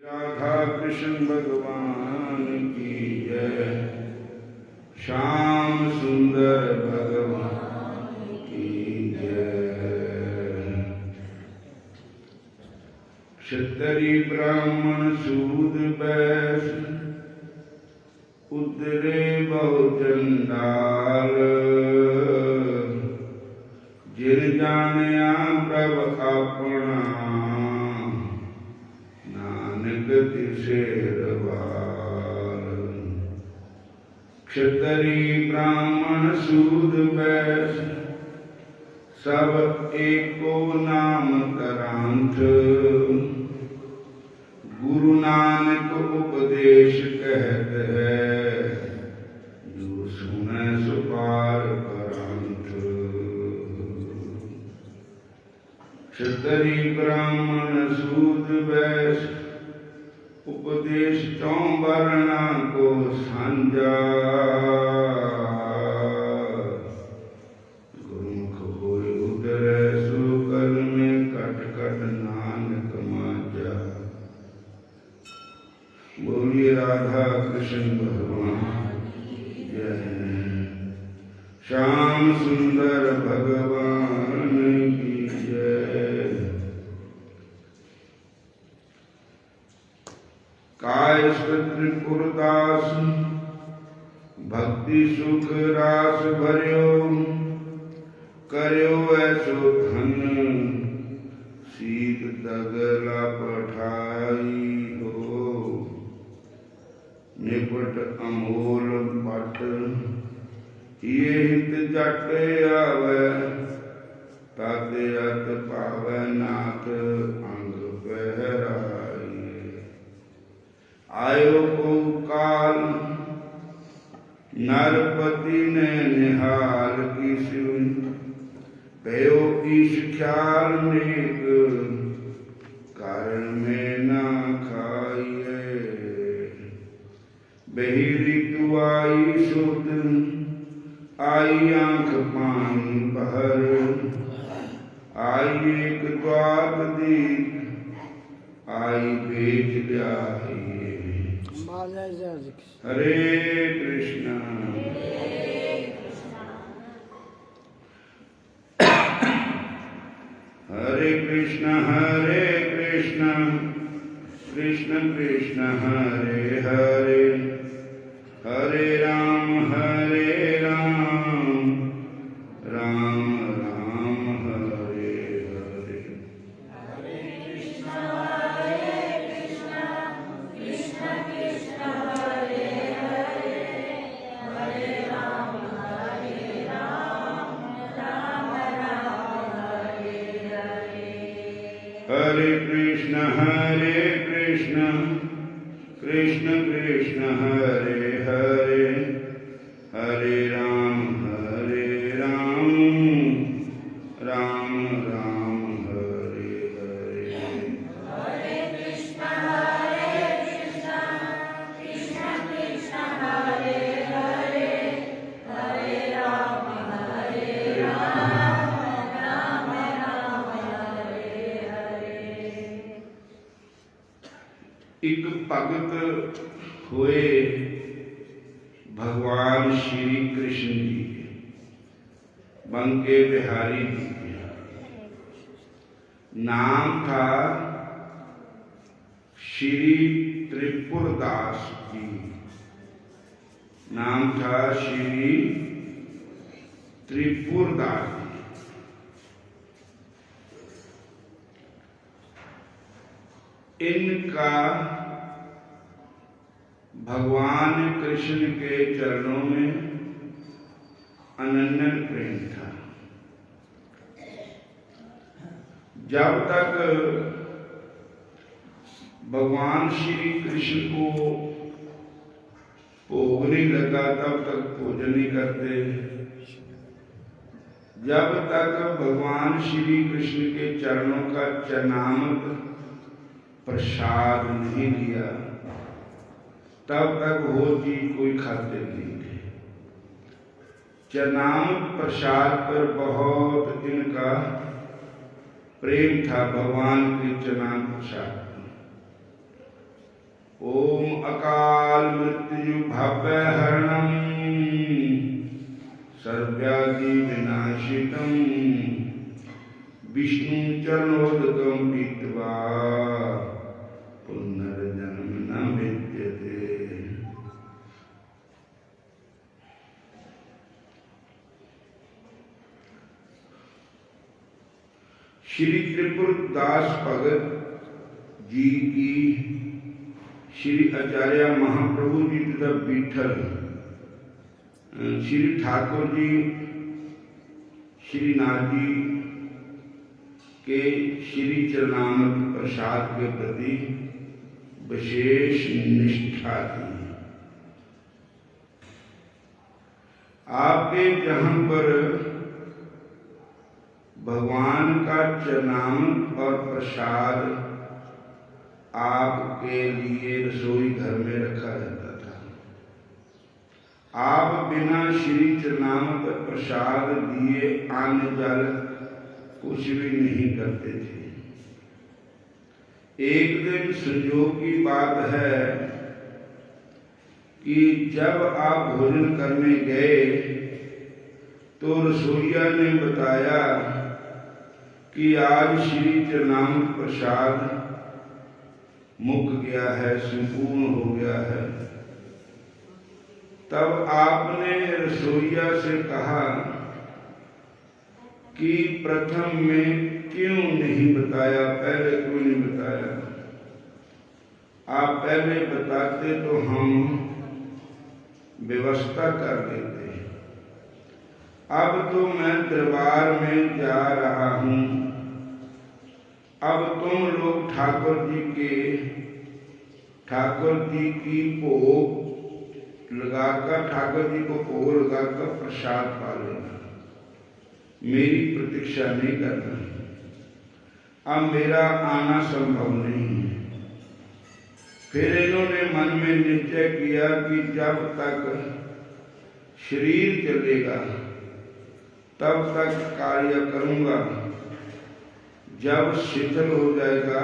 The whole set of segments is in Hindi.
राधा कृष्ण भगवान की जय। श्याम सुंदर भगवान की जय। क्षत्रिय ब्राह्मण सूद वैश्य उतरे बहु चंडाल। जिन जानिया प्रभ अपना क्षत्रिय ब्राह्मण सूद वैश्य सब एको नाम करांत। गुरु नानक उपदेश कहत है जो सुने सुपार करांत। क्षत्रिय ब्राह्मण सूद वैश्य उपदेश तो वर्णा को सांझा। गुरुमुख होय उदर सुकल में कट कट नानक माजा। बोलिए राधा कृष्ण भगवान जय। श्याम सुंदर भगवान की जय। कायस्थ त्रिपुरदास भक्ति सुख रास भर्यो। करयो ऐसो धन सीत तगला पठाई हो। निपट अमोल पट ये हित जट आवे। ताते अत पावे नाथ अंग पहराई। आयो को काल नरपति ने निहाल की सिर। पयो ईश ख्याल नेक कारण में ना खाइए। बही ऋतु आई सुध आई आंख पानी बहर। आई एक द्वार दीप आई बेच जाए। हरे कृष्णा हरे कृष्णा हरे कृष्णा कृष्ण कृष्ण हरे हरे। हरे राम राम राम हरे हरे। हरे कृष्णा कृष्ण कृष्ण हरे हरे। हरे राम राम राम हरे हरे। हरे कृष्ण कृष्ण कृष्ण हरे हरे। हरे राम राम राम हरे हरे। हरे कृष्ण कृष्ण कृष्ण हरे हरे। हरे राम राम राम हरे हरे। एक भगत हुए भगवान श्री कृष्ण जी बंके बिहारी जी। नाम था श्री त्रिपुरदास जी। नाम था श्री त्रिपुरदास जी। इनका भगवान कृष्ण के चरणों में अनन्य प्रेम था। जब तक भगवान श्री कृष्ण को भोग नहीं लगा तब तक भोजन नहीं करते। जब तक भगवान श्री कृष्ण के चरणों का चरणामृत प्रसाद नहीं लिया तब तक वो चीज कोई खाते नहीं थे। चरणामृत प्रसाद पर बहुत इनका प्रेम था। भगवान के चरणामृत प्रसाद ओम अकाल मृत्यु भव्य हरणम सर्वव्याधि विनाशितम विष्णु चरणोदकम पीत्वा पुनर्जन्म न विद्यते। श्री त्रिपुरदास भगत जी की श्री आचार्य महाप्रभु जी तथा विठल श्री ठाकुर जी श्रीनाथ जी के श्री चरणामृत प्रसाद के प्रति विशेष निष्ठा थी। आपके जहाँ पर भगवान का चरणामृत और प्रसाद आपके लिए रसोई घर में रखा जाता था। आप बिना श्री चरणामृत प्रसाद दिए अन्न जल कुछ भी नहीं करते थे। एक दिन संयोग की बात है कि जब आप भोजन करने गए तो रसोइया ने बताया कि आज श्री चरणामृत प्रसाद मुक गया है, संपूर्ण हो गया है। तब आपने रसोइया से कहा कि प्रथम में क्यों नहीं बताया, पहले क्यों नहीं बताया? आप पहले बताते तो हम व्यवस्था कर देते। अब तो मैं दरबार में जा रहा हूँ, अब तुम लोग ठाकुर जी की भोग लगाकर, ठाकुर जी को भोग लगाकर प्रसाद पा लेना, मेरी प्रतीक्षा नहीं करना। अब मेरा आना संभव नहीं है। फिर इन्होंने मन में निश्चय किया कि जब तक शरीर चलेगा तब तक कार्य करूंगा, जब शिथिल हो जाएगा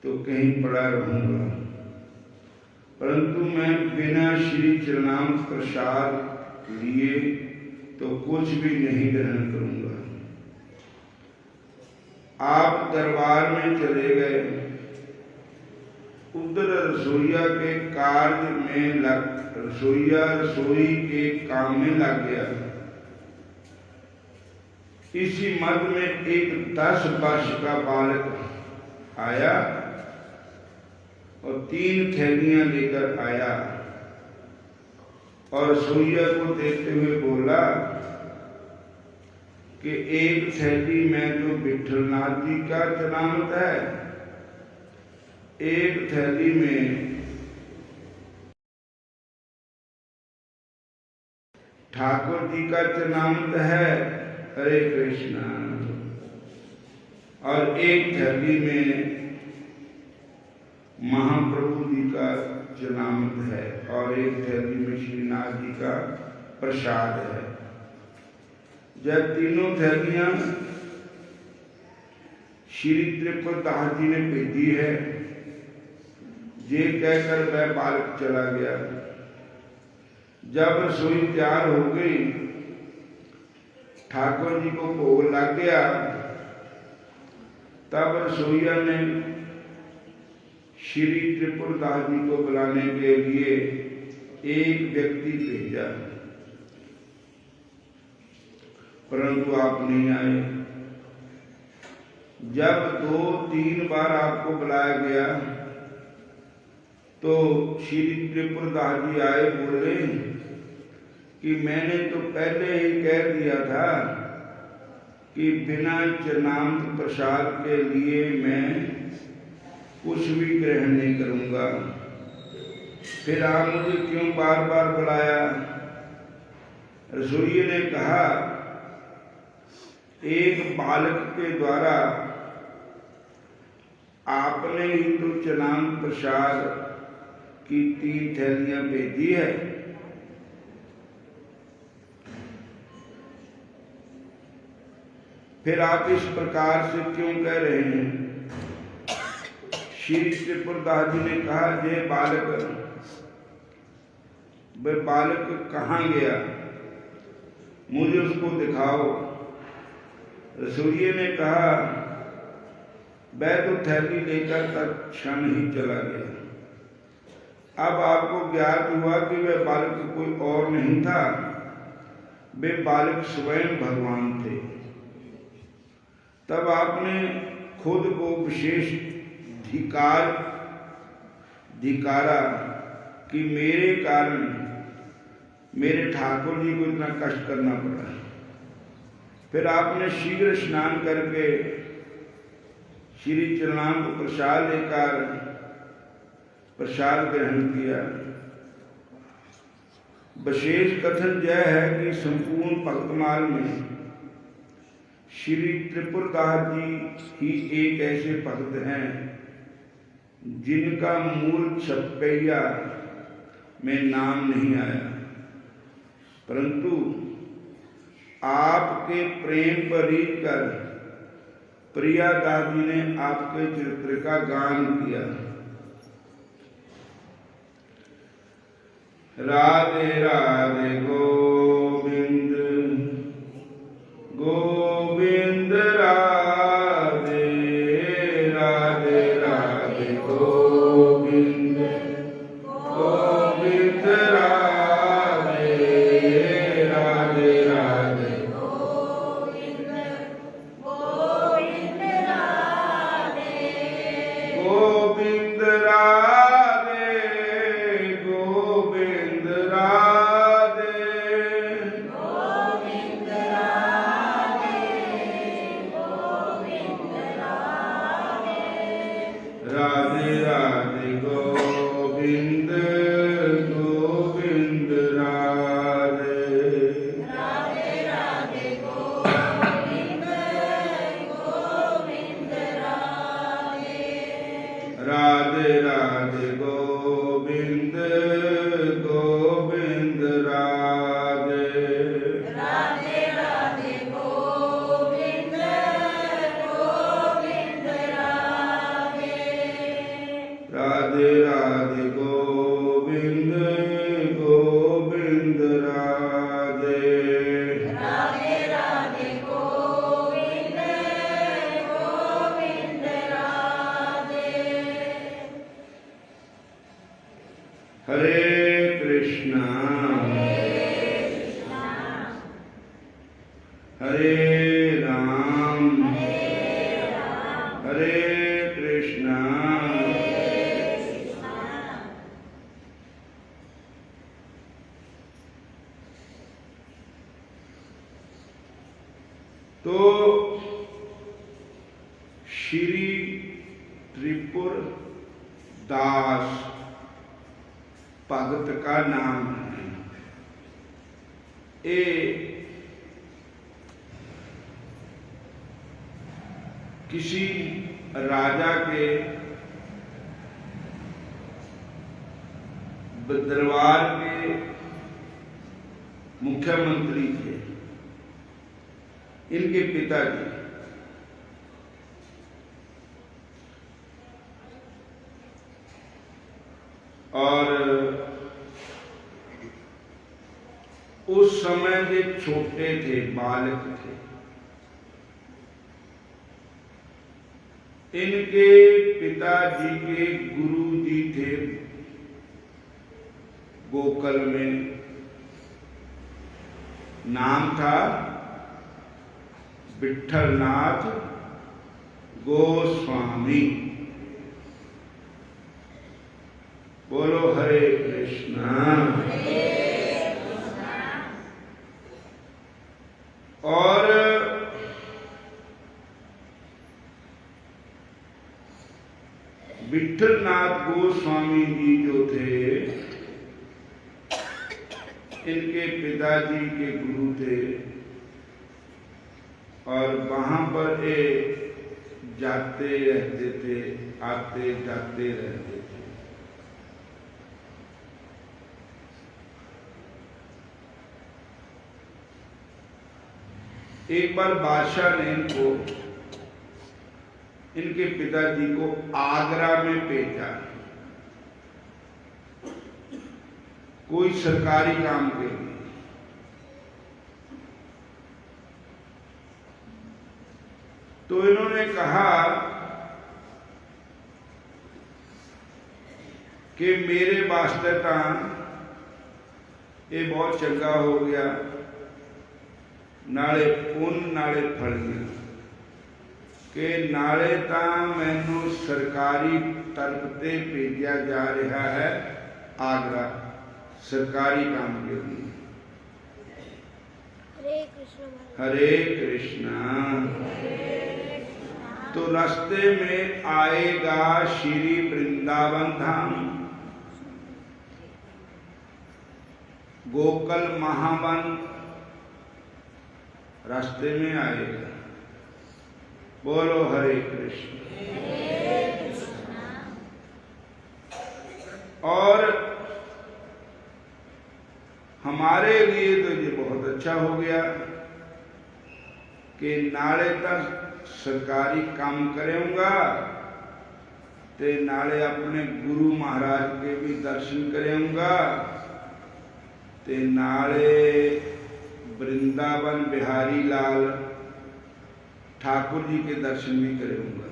तो कहीं पड़ा रहूंगा। परंतु मैं बिना श्री चरणामृत प्रसाद लिए तो कुछ भी नहीं ग्रहण करूंगा। आप दरबार में चले गए, उधर रसोइया के कार्य में रसोइया रसोई के काम में लग गया। इसी मध्य में एक 10 वर्ष का बालक आया और 3 थैलियां लेकर आया और रसोइया को देखते हुए बोला कि एक थैली में तो विठलनाथ जी का चरणामृत है, एक थैली में ठाकुर जी का चरणामृत है, हरे कृष्णा, और एक थैली में महाप्रभु जी का चरणामृत है और एक थैली में श्रीनाथ जी का प्रसाद है। जब तीनों थैलियां श्री त्रिपुरदास जी ने भेजी है, ये कहकर वह बालक चला गया। जब रसोई तैयार हो गई, ठाकुर जी को भोग लग गया, तब रसोइया ने श्री त्रिपुरदास जी को बुलाने के लिए एक व्यक्ति भेजा, परंतु आप नहीं आए। जब 2-3 बार आपको बुलाया गया तो श्री त्रिपुरदास जी आए, बोले कि मैंने तो पहले ही कह दिया था कि बिना चरणामृत प्रसाद के लिए मैं कुछ भी ग्रहण नहीं करूंगा, फिर आप मुझे क्यों बार बार बुलाया? रसोइये ने कहा, एक बालक के द्वारा आपने ही तो चरणामृत प्रसाद की 3 थैलियां भेजी है, फिर आप इस प्रकार से क्यों कह रहे हैं? श्री त्रिपुरदास जी ने कहा, ये बालक, वह बालक कहाँ गया, मुझे उसको दिखाओ। रसोइये ने कहा, वह तो थैली लेकर तत्क्षण ही चला गया। अब आपको ज्ञात हुआ कि वह बालक कोई और नहीं था, वे बालक स्वयं भगवान थे। तब आपने खुद को विशेष धिकारा कि मेरे कारण मेरे ठाकुर जी को इतना कष्ट करना पड़ा। फिर आपने शीघ्र स्नान करके श्री चरणाम को प्रसाद लेकर प्रसाद ग्रहण किया। विशेष कथन यह है कि संपूर्ण भक्तमाल में श्री त्रिपुरदास जी ही एक ऐसे भक्त हैं जिनका मूल छप्पैया में नाम नहीं आया, परंतु आपके प्रेम पर रीझ कर प्रियादास जी ने आपके चरित्र का गान किया। राधे राधे गोविंद गोविंद राधे राधे राधे गोविंद गोविंद राधे राधे राधे गोविंद गोविंद राधे गोविंद राधे गोविंद राधे गोविंद राधे गोविंद राधे राधे राधे गोविंद गोविंद राधे राधे राधे गोविंद गोविंद राधे राधे राधे गोविंद गोविंद राधे राधे राधे गोविंद गोविंद राधे राधे राधे गोविंद गोविंद राधे राधे राधे गोविंद गोविंद राधे। हरे कृष्णा हरे राम हरे कृष्णा तो श्री त्रिपुरदास भगत का नाम है। ये किसी राजा के दरबार के मुख्यमंत्री थे, इनके पिताजी। और उस समय जे छोटे थे, बालक थे, इनके पिताजी के गुरु जी थे गोकल में, नाम था विठलनाथ गोस्वामी। बोलो हरे कृष्णा। और विठलनाथ गोस्वामी जी जो थे, इनके पिताजी के गुरु थे, और वहां पर ये जाते रहते थे, आते जाते रहते थे। एक बार बादशाह ने इनको इनके पिताजी को आगरा में भेजा कोई सरकारी काम के लिए। तो इन्होंने कहा कि मेरे वास्ते तो ये बहुत चंगा हो गया, नाले पुन नाले फलियां कि नाले तो मैनू सरकारी तरफ से भेजा जा रहा है आगरा सरकारी काम के लिए। हरे कृष्णा। तो रास्ते में आएगा श्री वृंदावन धाम, गोकुल महावन रास्ते में आएगा। बोलो हरे कृष्ण। और हमारे लिए तो ये बहुत अच्छा हो गया कि नाले तक सरकारी काम करूंगा ते नाले अपने गुरु महाराज के भी दर्शन करूंगा ते नाले वृंदावन बिहारी लाल ठाकुर जी के दर्शन भी करूंगा।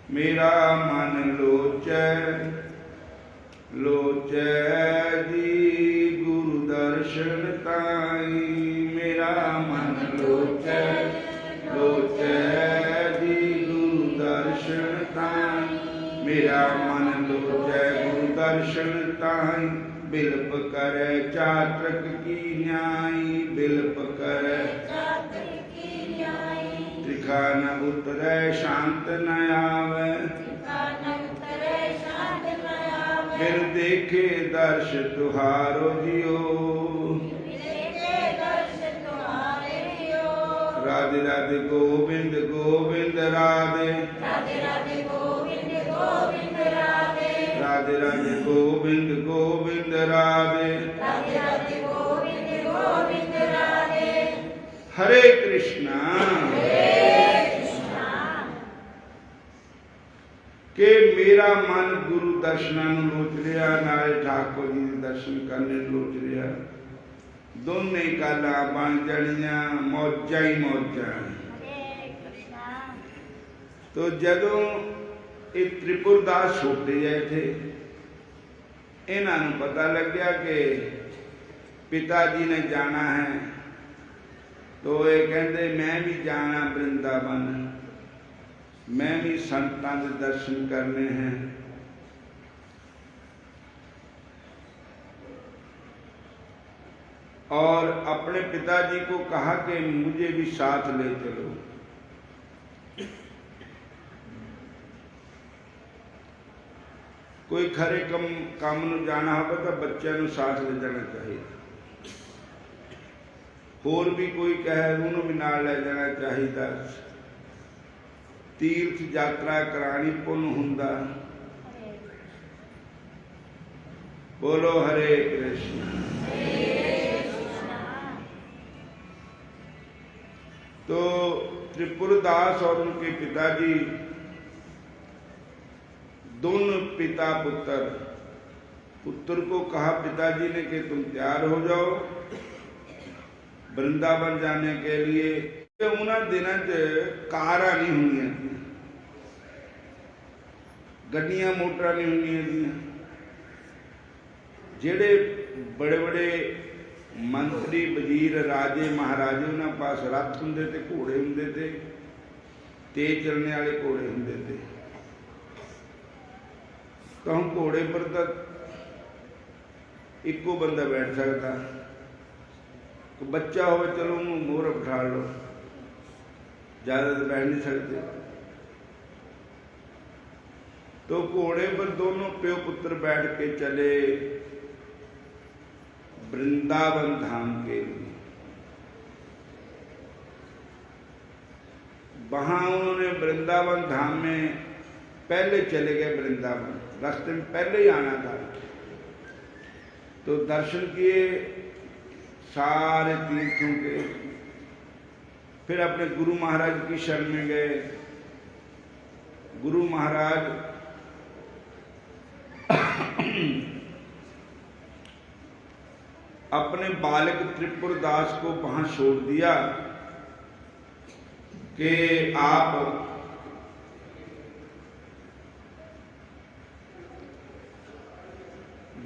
मेरा मन लोचै लोचै जी गुरु दर्शन ताई। मेरा मन लोचै लोचै जी गुरु दर्शन ताई। मेरा मन लोचै गुरु दर्शन ताई। बिलप करे चातक की न्यायी। बिलप करे त्रिखा न उतरै शांत न आवे। बिन देखे दर्श तुहारो जियो। राधे राधे गोविंद गोविंद राधे। राधे राधे गोविंद गोविंद राधे। राधे राधे गोविंद गोविंद राधे। राधे राधे गोविंद गोविंद राधे। हरे कृष्णा। कि मेरा मन गुरु दर्शनां नूं लोच रहा, नाले ठाकुर जी के दर्शन करने लोच रहा। दोने गल्लां बन जाणियां मौजां ही मौजां। तो जदों ये त्रिपुरदास छोटे जाए थे, इन्हां नूं पता लग गया कि पिताजी ने जाना है, तो ये कहते मैं भी जाना वृंदावन, मैं भी संतां के दर्शन करने हैं। और अपने पिताजी को कहा कि मुझे भी साथ ले चलो। कोई खरे काम नूं जाना होगा तो बच्चों नूं साथ ले जाना चाहिए। होर भी कोई कहे उन्होंने भी नाल ले जाना चाहिए। तीर्थ यात्रा करानी पुण्य हुंदा। बोलो हरे कृष्ण। तो त्रिपुरदास और उनके पिताजी दोनों पिता पुत्र, पुत्र को कहा पिताजी ने कि तुम तैयार हो जाओ वृंदावन जाने के लिए। उन्होंने दिनों कारा नहीं होंगी, गड्डियां मोटरा नहीं होंगी। जेड़े बड़े बड़े मंत्री वजीर राजे महाराजे उन्होंने पास रथ होंदे ते घोड़े होंदे ते तेज चलने वाले घोड़े होंदे ते। तो हम घोड़े पर तो एको बंदा बैठ सकता, तो बच्चा हो चलो उन्होंने मोहर बिठा लो, ज्यादा तो बैठ नहीं सकते। तो घोड़े पर दोनों प्यो पुत्र बैठ के चले वृंदावन धाम के लिए। वहां उन्होंने वृंदावन धाम में पहले चले गए। वृंदावन रास्ते में पहले ही आना था, तो दर्शन किए, सारे तीर्थों के, फिर अपने गुरु महाराज की शरण में गए। गुरु महाराज अपने बालक त्रिपुरदास को वहां छोड़ दिया कि आप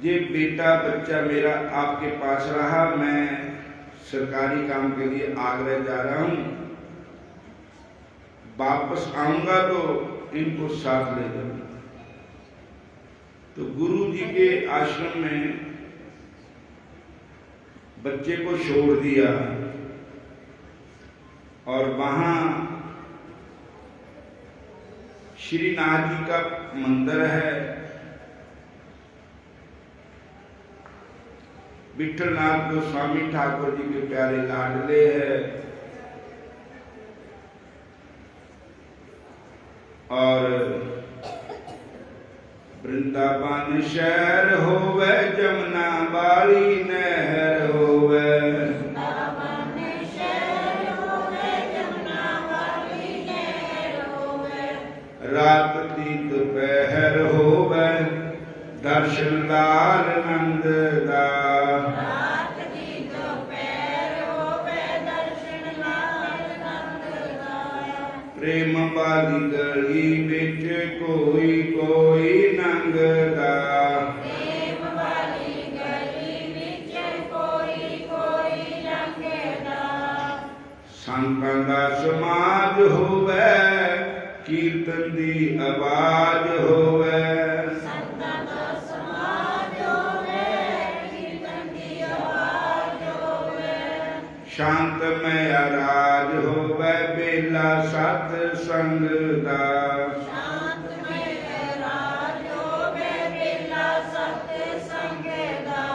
ये बेटा बच्चा मेरा आपके पास रहा, मैं सरकारी काम के लिए आगरा जा रहा हूं, वापस आऊंगा तो इनको साथ ले जाऊंगा। तो गुरु जी के आश्रम में बच्चे को छोड़ दिया और वहां श्रीनाथ जी का मंदिर है, विठलनाथ गोस्वामी ठाकुर जी के प्यारे लाडले है, और वृंदावन शहर होवे, जमुना बाली नहर होवे, रात तीत पहर होवे, दर्शन लाल नंद दा, प्रेम वाली गली बिच कोई कोई लंघदा, प्रेम वाली गली बिच कोई कोई लंघदा, संतां दा समाज होवे, कीर्तन दी आवाज होवे, संतां दा समाज होवे, कीर्तन दी आवाज होवे, शांतमय राज होवे, बेला सत संग दा, शांतमय राज होवे, बेला सत संग दा,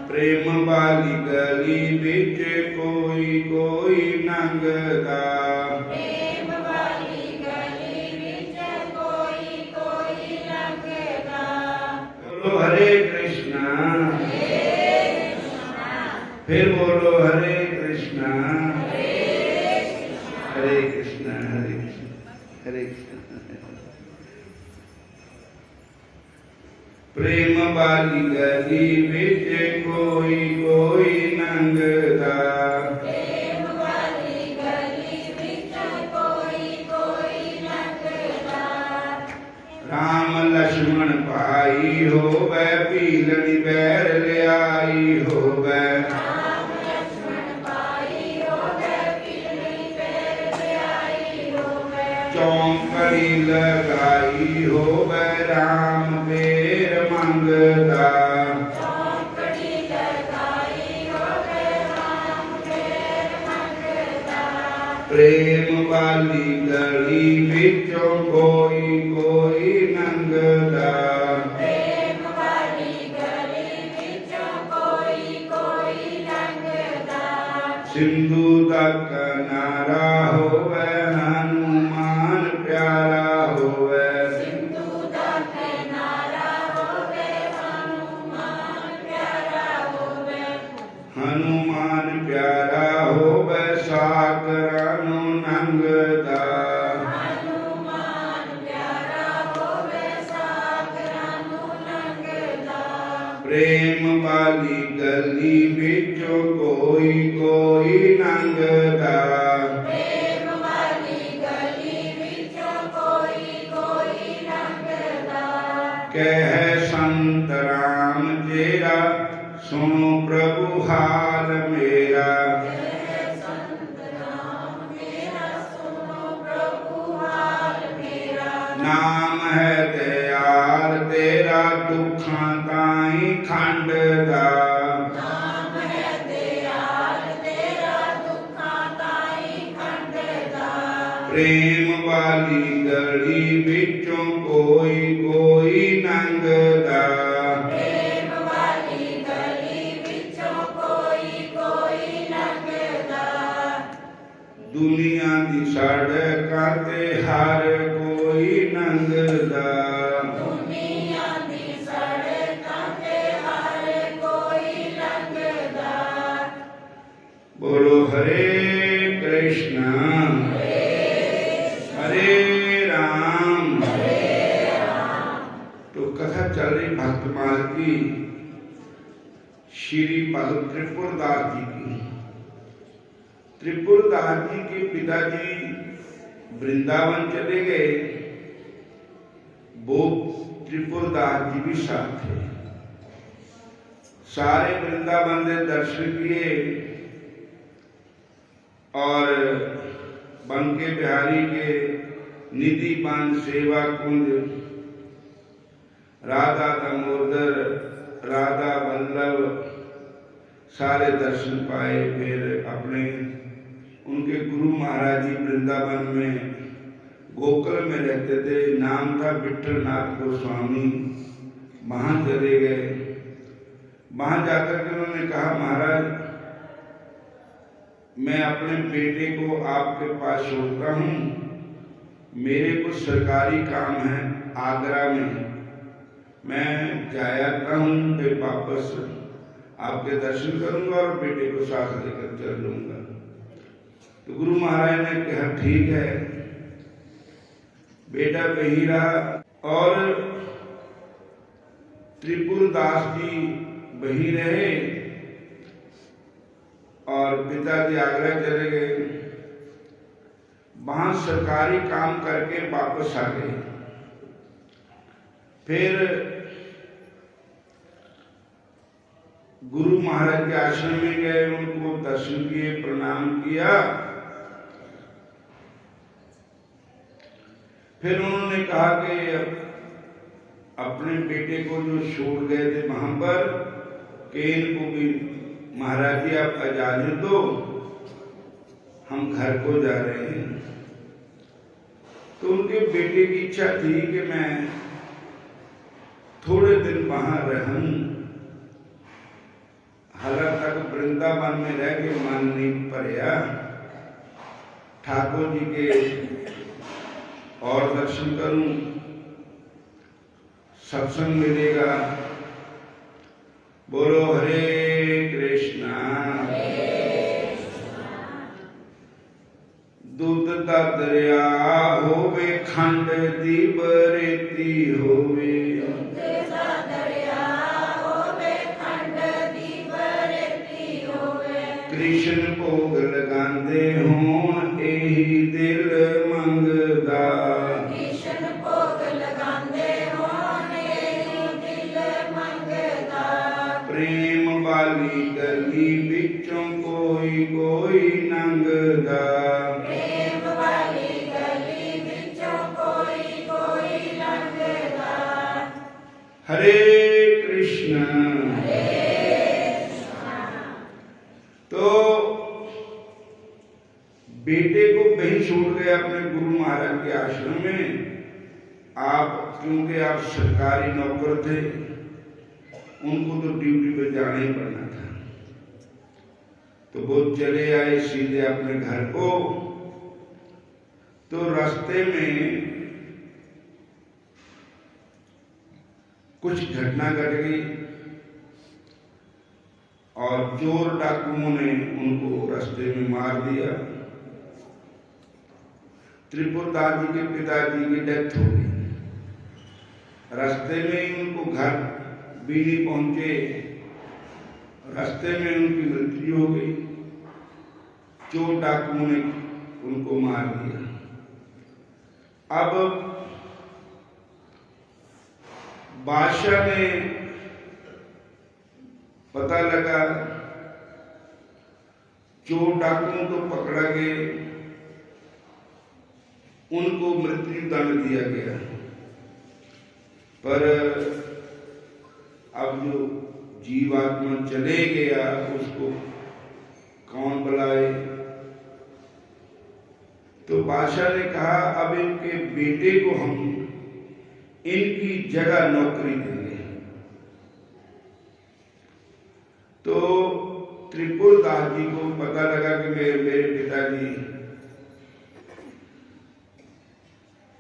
प्रेम वाली गली बिच कोई कोई लंघदा, प्रेम वाली गली बिच कोई कोई लंघदा। बोलो हरे कृष्णा, फिर बोलो हरे कृष्णा, हरे कृष्णा हरे कृष्णा हरे कृष्णा। प्रेम वाली गली बिच कोई कोई लंघदा, प्रेम वाली गली बिच कोई कोई लंघदा, राम लक्ष्मण भाई होवे, पीलनी बैर लियाई होवे, चौंकड़ी लगाई होवे, राम बेर मंगदा, चौंकड़ी लगाई होवे, राम बेर मंगदा, प्रेम वाली गली बिचों कोई कोई लंघदा, प्रेम वाली गली बिचों कोई कोई लंघदा, सिंधु दा किनारा होवे, हनुमान प्यारा होवे, सिंधु दा किनारा होवे, हनुमान प्यारा होवे, हनुमान प्यारा होवे, सागरां नूं लंघदा, हनुमान प्यारा होवे, सागरां नूं लंघदा, प्रेम वाली गली बिचों कोई कोई लंघदा, प्रेम वाली गली बिचों कोई कोई लंघदा, कह संत राम तेरा, सुनो प्रभु हाल मेरा, कह संत राम तेरा, सुनो प्रभु हाल मेरा, नाम है दयाल तेरा, दुखां ताईं खंडदा, नाम है दयाल तेरा, दुखां ताईं खंडदा, प्रेम वाली गली बिचों कोई कोई लंघदा, प्रेम वाली गली बिचों कोई कोई लंघदा, दुनिया दी सड़कां ते हर कोई लंघदा, दुनिया दी सड़कां ते हर कोई लंघदा, भक्तमाल की, श्री भगत त्रिपुरदास जी की। त्रिपुरदास जी के पिताजी वृंदावन चले गए, वो त्रिपुरदास जी भी साथ थे। सारे वृंदावन के दर्शन किए और बंके बिहारी के निधि बन, सेवा कुंज, राधा दामोदर, राधा वल्लभ सारे दर्शन पाए। फिर अपने उनके गुरु महाराज जी वृंदावन में गोकुल में रहते थे, नाम था विट्ठलनाथ गोस्वामी। वहां चले गए। वहां जाकर के उन्होंने कहा, महाराज मैं अपने बेटे को आपके पास छोड़ता हूँ, मेरे को सरकारी काम है आगरा में, मैं जाता हूँ, फिर वापस आपके दर्शन करूंगा और बेटे को साथ लेकर चल लूंगा। तो गुरु महाराज ने कहा ठीक है। बेटा वही रहा और त्रिपुरदास जी वही रहे और पिताजी आगरा चले गए। वहां सरकारी काम करके वापस आ गए। फिर गुरु महाराज के आश्रम में गए, उनको दर्शन किए, प्रणाम किया। फिर उन्होंने कहा कि अपने बेटे को जो छोड़ गए थे वहां पर, कि इनको भी महाराज जी आप इजाजत दो, हम घर को जा रहे हैं। तो उनके बेटे की इच्छा थी कि मैं थोड़े दिन वहां रहूं। हालांकि तक वृंदावन में रह के मन नहीं भरिया, ठाकुर जी के और दर्शन करूं, सत्संग मिलेगा। बोलो हरे कृष्णा। दूध का दरिया होवे, खंड दीप रेती होवे, कृष्ण भोग लगांदे होण एही दिल मंगदा, कृष्ण भोग लगांदे होण एही दिल मंगदा, प्रेम वाली गली विचों कोई कोई लंघदा, प्रेम वाली गली विचों कोई कोई लंघदा। हरे कृष्ण। तो बेटे को वहीं छोड़ गए अपने गुरु महाराज के आश्रम में। आप क्योंकि आप सरकारी नौकर थे, उनको तो ड्यूटी पे जाना ही पड़ना था। तो वो चले आए सीधे अपने घर को। तो रास्ते में कुछ घटना घट गई और चोर डाकुओं ने उनको रास्ते में मार दिया। त्रिपुरदास जी के पिताजी की डेथ हो गई। रास्ते में ही उनको घर भी नहीं पहुंचे, रास्ते में उनकी मृत्यु हो गई। चोर डाकुओं ने उनको मार दिया। अब बादशाह ने पता लगा, चोर डाकुओं तो पकड़ा गए, उनको मृत्यु दंड दिया गया। पर अब जो जीवात्मा चले गया उसको कौन बुलाए? तो बादशाह ने कहा अब इनके बेटे को हम इनकी जगह नौकरी देंगे। तो त्रिपुरदास जी को पता लगा कि मेरे पिताजी,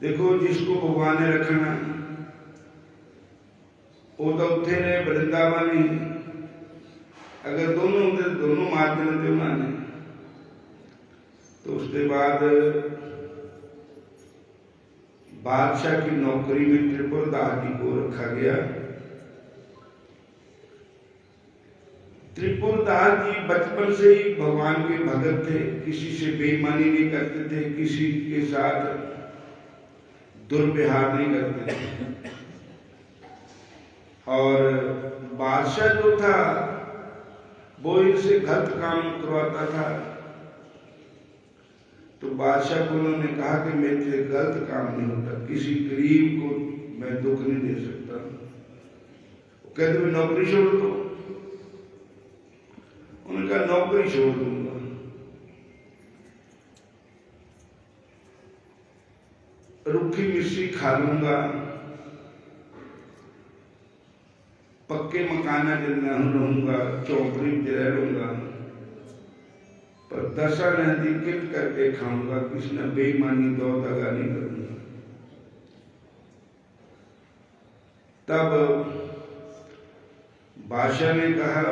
देखो जिसको भगवान ने रखना वो तो उठे रहे वृंदावन ही। अगर दोनों होते दोनों मार देने थे उन्होंने। तो उसके बाद बादशाह की नौकरी में त्रिपुरदास जी को रखा गया। त्रिपुरदास जी बचपन से ही भगवान के भगत थे, किसी से बेईमानी नहीं करते थे, किसी के साथ दुर्व्यवहार नहीं करते थे। और बादशाह जो था वो इनसे गलत काम करवाता था, तो बादशाह को उन्होंने कहा कि मेरे से गलत काम नहीं होता, किसी गरीब को मैं दुख नहीं दे सकता। वो कहते मैं नौकरी छोड़ दो, उनका नौकरी छोड़ दूंगा। रूखी मिर्ची खा लूंगा, पक्के मकाना के अंदर रहूंगा, चौकड़ी में रह लूंगा, पर दशा नदी किट करके खाऊंगा, किसी ने बेईमानी दो दगा नहीं करूंगा। तब बादशाह ने कहा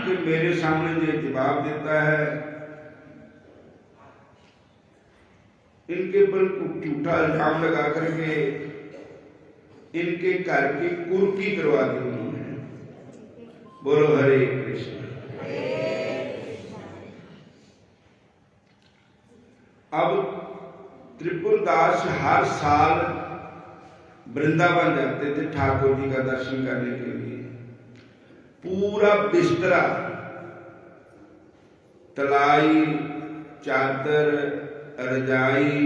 कि मेरे सामने जो जवाब देता है इनके पर झूठा इल्जाम लगा करके इनके घर की कुर्की करवा दी उन्होंने। बोलो हरे कृष्ण। अब त्रिपुरदास हर साल वृंदावन जाते थे ठाकुर जी का दर्शन करने के लिए। पूरा बिस्तरा, तलाई, चादर, रजाई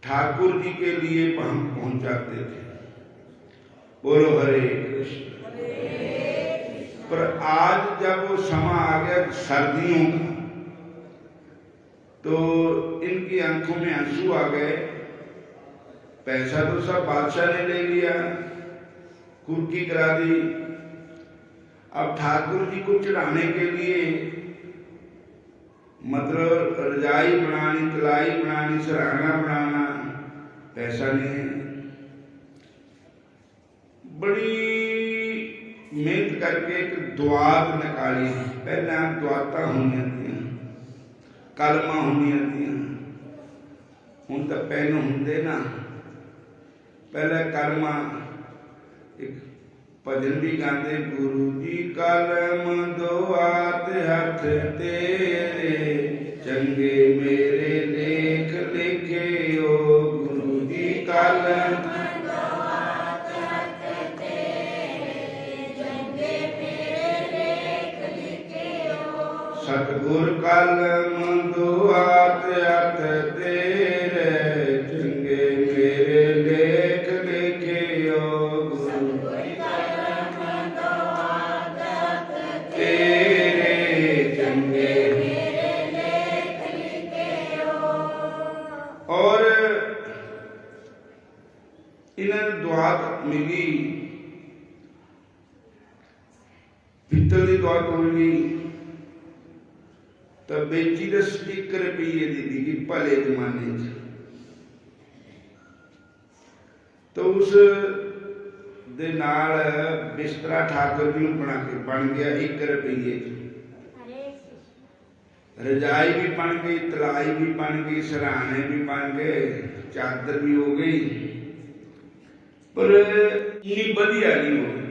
ठाकुर जी के लिए हम पहुंचाते थे। बोलो हरे कृष्ण। पर आज जब वो समा आ गया सर्दियों का, तो इनकी आंखों में आंसू आ गए। पैसा तो सब बादशाह ने ले लिया, कुर्की करा दी। अब ठाकुर जी को चढ़ाने के लिए मतलब रजाई बनानी, तलाई बनानी, सराहना बनाना, पैसा नहीं है। बड़ी मेहनत करके एक दुआत निकाली। पहले दुआता होनी थी, कलमा होनी थी, हूं तो पेन होंगे ना। पहले कलमा, एक भजन भी गाते, गुरु जी कलम दुआत हथ तेरे, चंगे मेरे लेख लिखे ओ। गुरु जी कलम दुआत हथ तेरे, चंगे मेरे लेख लिखे ओ। सतगुर कलम दुआत हथ तेरे, चंगे मेरे लेख लिखे ओ। और इन्हें दुआत मिली, पित्तल की दुआत मिली, तो बेची 1 रुपये दी थी भले जमाने च। तो उस दे नाल बिस्तरा ठाकुर जी बना के बन गया 1 रुपये। रजाई भी बन गई, तलाई भी बन गई, सराहने भी बन गए, चादर भी हो गई, पर ये बढ़िया नहीं हो गई।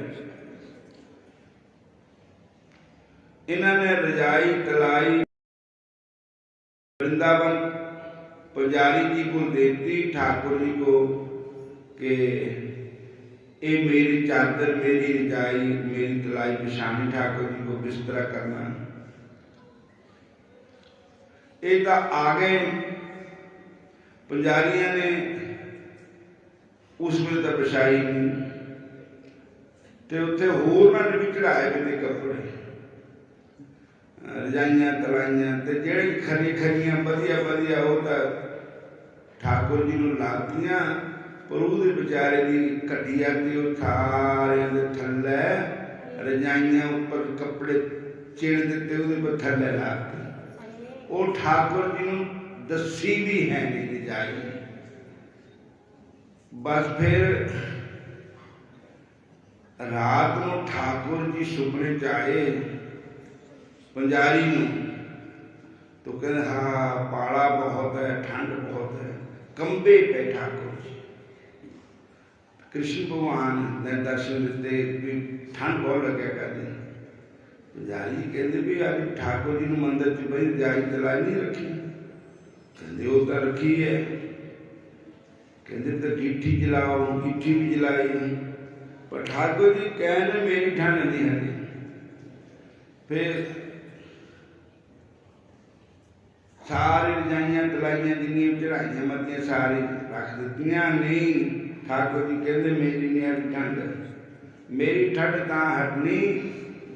इन्होंने रजाई, तलाई वृंदावन पुजारी जी को देती, ठाकुर जी को, कि ये मेरी चादर, मेरी रजाई, मेरी तलाई बिछानी, ठाकुर जी को बिस्तरा करना। एक आ गए पुजारियों ने, उस वे तो बिछाई नहीं, तो उत्थे होर ना भी चढ़ाए गए कपड़े, रजाइयां, तलाइयां, तो जेड़ी खरी खरियां वधिया वधिया वो तो ठाकुर जी नूं लातियां, पर उहदे बेचारे दी घटिया दी सारे दे थल्ले रजाइयां उपर कपड़े चिड़ दिते, उहदे पर थल्ले लाते। वो ठाकुर जी नूं दसी भी है नहीं रजाई। बस फिर रात को ठाकुर जी सुपने च आए पंजारी नूं, तो कहते हाँ पाला बहुत है, ठंड बहुत है, कंबे पे ठाकुर जी। कृष्ण भगवान ने दर्शन दिते भी ठंड बहुत लग्या करदी। पुजारी कहते भी आज ठाकुर जी ने मंदिर च बई रजाई तलाई नहीं रखी। कहते वो तो रखी है। कहते तो गिट्ठी जलाओ, गिट्ठी भी जलाई, पर ठाकुर जी कहने मेरी ठंड नहीं है। फिर सारी रजाइयां तलाइयां जिन्नियां चढ़ाइयां मतियां सारी रख दित्तियां। नहीं, ठाकुर जी कहते मेरी नहीं हट ठंड। मेरी ठंड तां हटनी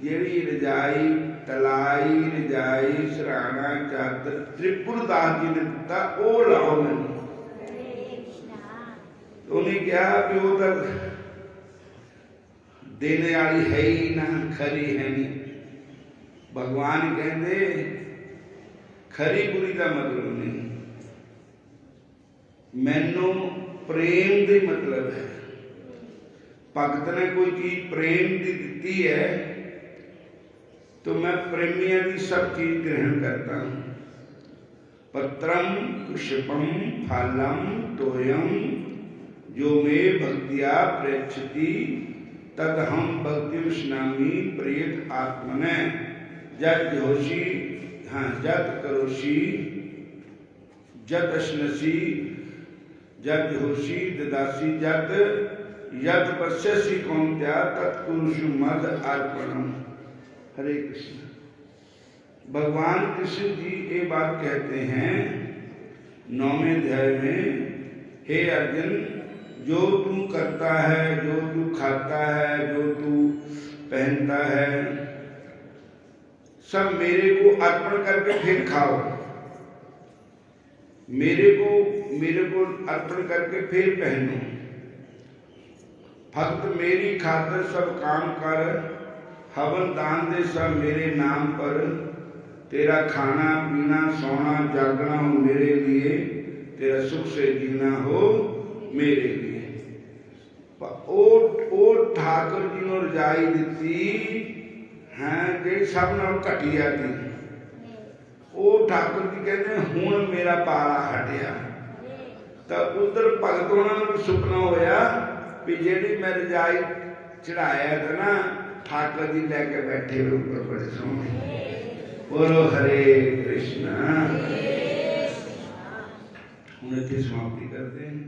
जेड़ी रजाई तलाई, रजाई सराहना चादर त्रिपुरदास जी ने दिता वो लाओ मैनू। उन्हें कहा कि वो तो देने वाली है ही ना, खरी है नहीं। भगवान कहते खरी बुरी का मतलब नहीं, मैनू प्रेम दे मतलब है। भगत ने कोई चीज प्रेम की दी है तो मैं प्रेमियों की सब चीज ग्रहण करता हूं। पत्रम पुष्पम फलम तोयम जो मे भक्तिया प्रेक्षति तद हम भक्ति उष्णामी प्रियत आत्मने जत जोशी हाँ जत करोशी जत अश्नसी जत होशी ददासी जत यद पश्यसी कौंत्या तत्कुरुषु मद अर्पणम। हरे कृष्ण। भगवान कृष्ण जी ये बात कहते हैं 9वें अध्याय में, हे अर्जुन जो तू करता है, जो तू खाता है, जो तू पहनता है, सब मेरे को अर्पण करके फिर खाओ। मेरे को अर्पण करके फिर पहनो। भक्त मेरी खातिर सब काम कर, हवन दान दे सब मेरे नाम पर। तेरा खाना पीना सोना जागना हो मेरे लिए, तेरा सुख से जीना हो मेरे लिए। ओ ठाकुर जी ने रजाई दी है जी सब नाल घटिया थी। वो ठाकुर जी कहते हुण मेरा पाला हटिया। तो उधर भगत उन्होंने सुपना होया भी जी मैं रजाई चढ़ाया था ना, ठाकुर जी लैके बैठे हुए ऊपर बड़े सोहने। बोलो हरे कृष्णा। हम इतनी समाप्ति करते हैं।